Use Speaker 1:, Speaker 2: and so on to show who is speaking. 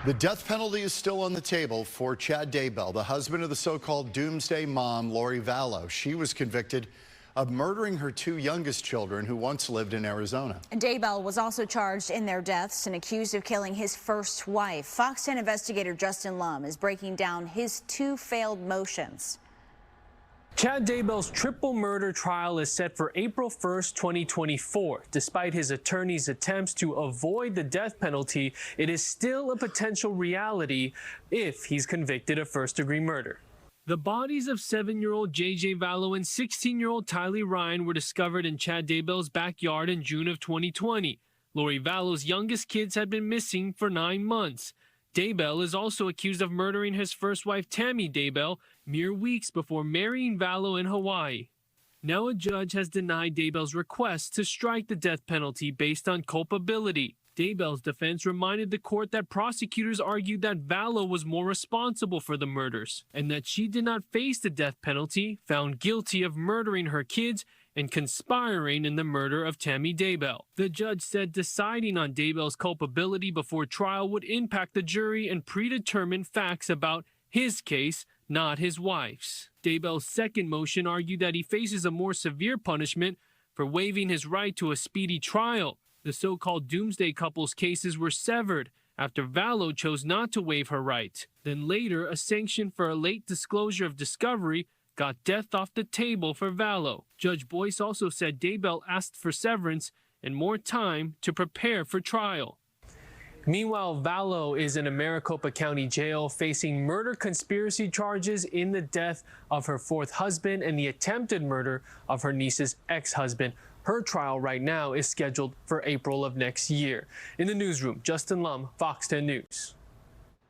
Speaker 1: The death penalty is still on the table for Chad Daybell, the husband of the so-called doomsday mom, Tylee Vallow. She was convicted of murdering her two youngest children who once lived in Arizona.
Speaker 2: Daybell was also charged in their deaths and accused of killing his first wife. Fox 10 investigator Justin Lum is breaking down his two failed motions.
Speaker 3: Chad Daybell's triple murder trial is set for April 1st, 2024. Despite his attorney's attempts to avoid the death penalty, it is still a potential reality if he's convicted of first-degree murder. The bodies of 7-year-old JJ Vallow and 16-year-old Tylee Ryan were discovered in Chad Daybell's backyard in June of 2020. Tylee Vallow's youngest kids had been missing for 9 months. Daybell is also accused of murdering his first wife, Tammy Daybell, mere weeks before marrying Vallow in Hawaii. Now a judge has denied Daybell's request to strike the death penalty based on culpability. Daybell's defense reminded the court that prosecutors argued that Vallow was more responsible for the murders and that she did not face the death penalty, found guilty of murdering her kids and conspiring in the murder of Tammy Daybell. The judge said deciding on Daybell's culpability before trial would impact the jury and predetermine facts about his case, not his wife's. Daybell's second motion argued that he faces a more severe punishment for waiving his right to a speedy trial. The so-called doomsday couple's cases were severed after Vallow chose not to waive her right. Then later, a sanction for a late disclosure of discovery got death off the table for Vallow. Judge Boyce also said Daybell asked for severance and more time to prepare for trial. Meanwhile, Vallow is in a Maricopa County jail facing murder conspiracy charges in the death of her fourth husband and the attempted murder of her niece's ex-husband. Her trial right now is scheduled for April of next year. In the newsroom, Justin Lum, Fox 10 News.